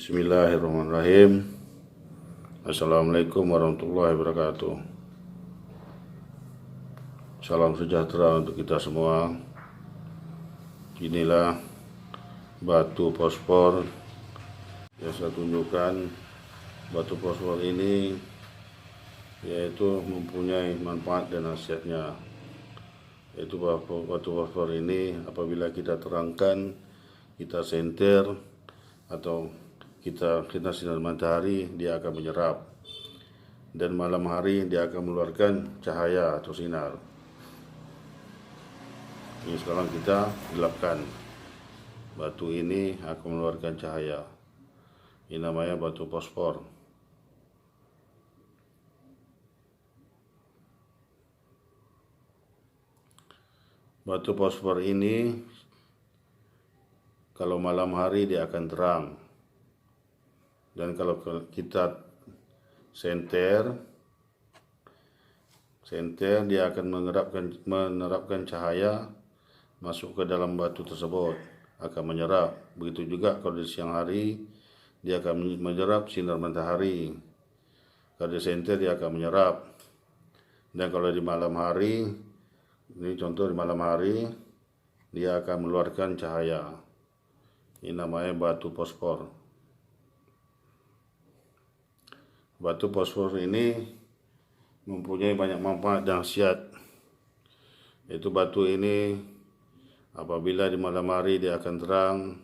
Bismillahirrahmanirrahim. Assalamualaikum warahmatullahi wabarakatuh. Salam sejahtera untuk kita semua. Inilah batu fosfor yang saya tunjukkan. Batu fosfor ini yaitu mempunyai manfaat dan khasiatnya. Yaitu batu fosfor ini apabila kita terangkan, kita senter atau kita kena sinar matahari, dia akan menyerap, dan malam hari dia akan mengeluarkan cahaya atau sinar. Ini sekarang kita gelapkan. Batu ini akan mengeluarkan cahaya. Ini namanya batu fosfor. Batu fosfor ini kalau malam hari dia akan terang, dan kalau kita senter dia akan menerapkan cahaya masuk ke dalam batu tersebut, akan menyerap. Begitu juga kalau di siang hari dia akan menyerap sinar matahari. Kalau di senter dia akan menyerap. Dan kalau di malam hari, ini contoh di malam hari, dia akan mengeluarkan cahaya. Ini namanya batu fosfor. Batu fosfor ini mempunyai banyak manfaat dan khasiat. Yaitu batu ini apabila di malam hari dia akan terang,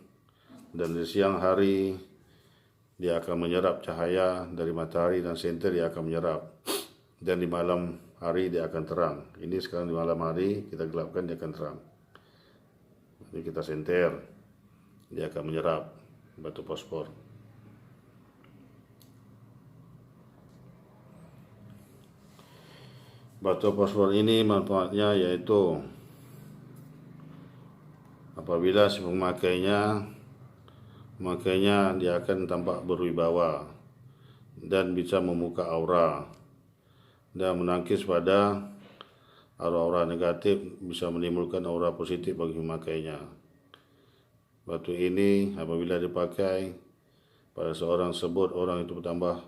dan di siang hari dia akan menyerap cahaya dari matahari, dan senter dia akan menyerap. Dan di malam hari dia akan terang. Ini sekarang di malam hari kita gelapkan, dia akan terang. Ini kita senter, dia akan menyerap batu fosfor. Batu fosfor ini manfaatnya yaitu apabila si pemakainya dia akan tampak berwibawa dan bisa membuka aura dan menangkis pada aura-aura negatif, bisa menimbulkan aura positif bagi pemakainya. Batu ini apabila dipakai pada seorang tersebut, orang itu bertambah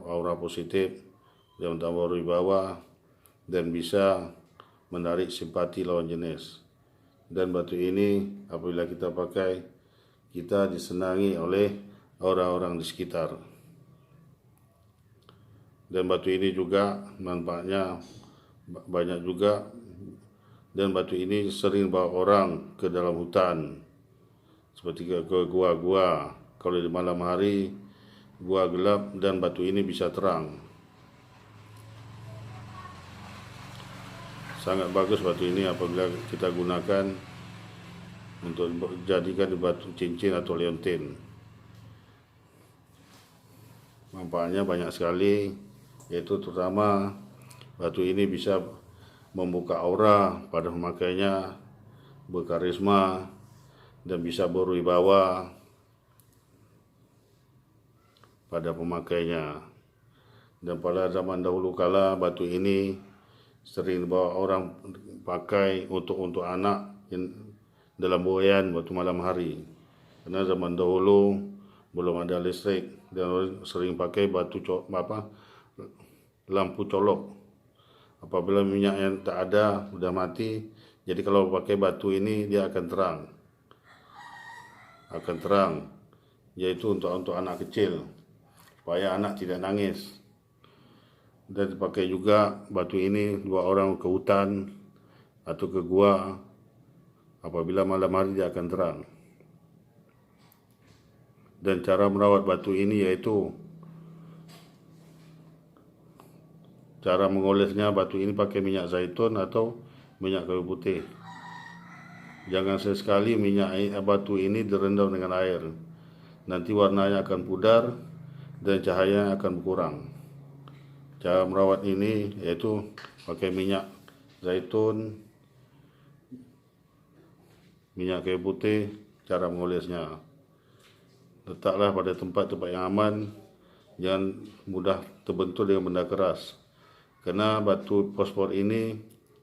aura positif, dia bertambah berwibawa dan bisa menarik simpati lawan jenis. Dan batu ini apabila kita pakai, kita disenangi oleh orang-orang di sekitar. Dan batu ini juga manfaatnya banyak juga. Dan batu ini sering bawa orang ke dalam hutan, seperti ke gua-gua. Kalau di malam hari gua gelap dan batu ini bisa terang. Sangat bagus batu ini apabila kita gunakan untuk jadikan batu cincin atau liontin. Manfaatnya banyak sekali, yaitu terutama batu ini bisa membuka aura pada pemakainya, berkarisma dan bisa berwibawa pada pemakainya. Dan pada zaman dahulu kala batu ini sering dibawa orang pakai untuk anak dalam buayan waktu malam hari. Karena zaman dahulu belum ada listrik, dan sering pakai lampu colok. Apabila minyak yang tak ada, sudah mati, jadi kalau pakai batu ini dia akan terang, yaitu untuk anak kecil, supaya anak tidak nangis. Dan dipakai juga batu ini dua orang ke hutan atau ke gua, apabila malam hari dia akan terang. Dan cara merawat batu ini yaitu cara mengolesnya. Batu ini pakai minyak zaitun atau minyak kayu putih. Jangan sesekali batu ini direndam dengan air. Nanti warnanya akan pudar dan cahayanya akan berkurang. Cara merawat ini yaitu pakai minyak zaitun, minyak kayu putih. Cara mengolesnya, letaklah pada tempat yang aman, jangan mudah terbentur dengan benda keras. Karena batu fosfor ini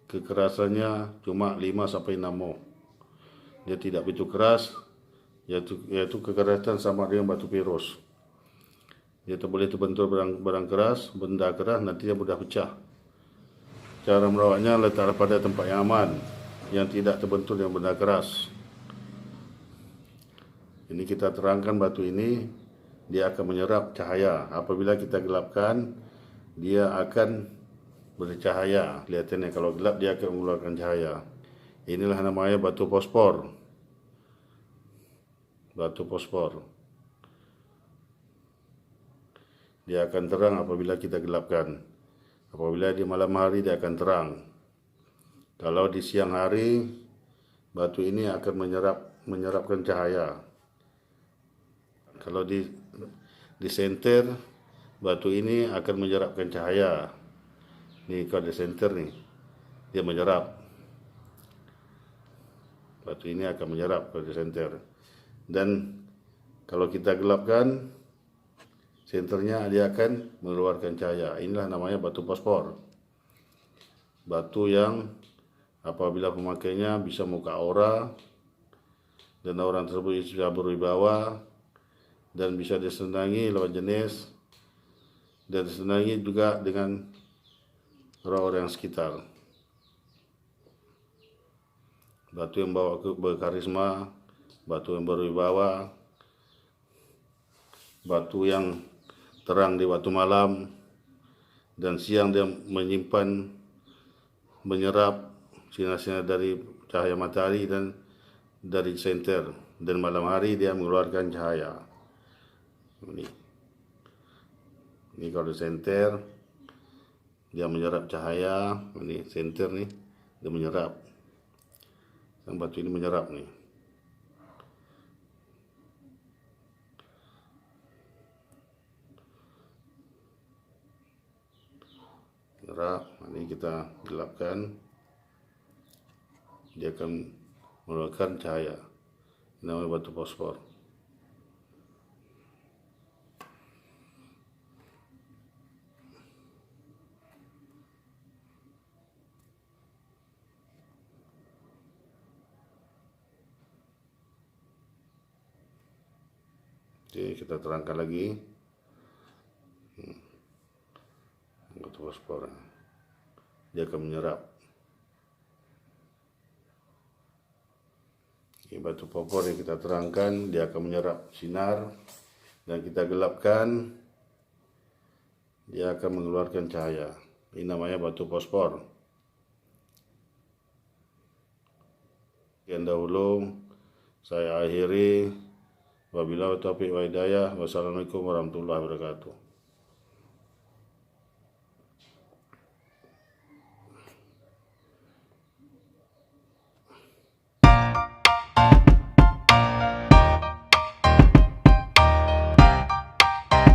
kekerasannya cuma 5-6 mol. Dia tidak begitu keras, yaitu kekerasan sama dengan batu virus. Dia boleh terbentur barang keras, benda keras, nanti dia mudah pecah. Cara merawatnya letaklah pada tempat yang aman, yang tidak terbentur dengan benda keras. Ini kita terangkan batu ini, dia akan menyerap cahaya. Apabila kita gelapkan, dia akan bercahaya. Kelihatannya kalau gelap dia akan mengeluarkan cahaya. Inilah namanya batu fosfor. Batu fosfor. Dia akan terang apabila kita gelapkan. Apabila di malam hari dia akan terang. Kalau di siang hari, batu ini akan menyerapkan cahaya. Kalau di senter, batu ini akan menyerapkan cahaya. Nih kalau di senter nih, dia menyerap. Batu ini akan menyerap kalau di senter. Dan kalau kita gelapkan, senternya dia akan mengeluarkan cahaya. Inilah namanya batu fosfor. Batu yang apabila pemakainya bisa membuka aura, dan orang tersebut bisa berwibawa, dan bisa disenangi lawan jenis, dan disenangi juga dengan orang-orang sekitar. Batu yang berkarisma, batu yang berwibawa, batu yang terang di waktu malam, dan siang dia menyerap sinar-sinar dari cahaya matahari dan dari senter, dan malam hari dia mengeluarkan cahaya. Ini kalau senter dia menyerap cahaya. Ini senter nih, dia menyerap. Yang batu ini menyerap nih. Menyerap. Ini kita gelapkan, dia akan mengeluarkan cahaya. Ini namanya batu fosfor. Oke, kita terangkan lagi. Batu fosfor, dia akan menyerap. Ini batu fosfor yang kita terangkan, dia akan menyerap sinar, dan kita gelapkan, dia akan mengeluarkan cahaya. Ini namanya batu fosfor. Sekian dahulu saya akhiri. Wabillahi taufiq wa hidayah. Wassalamualaikum warahmatullahi wabarakatuh.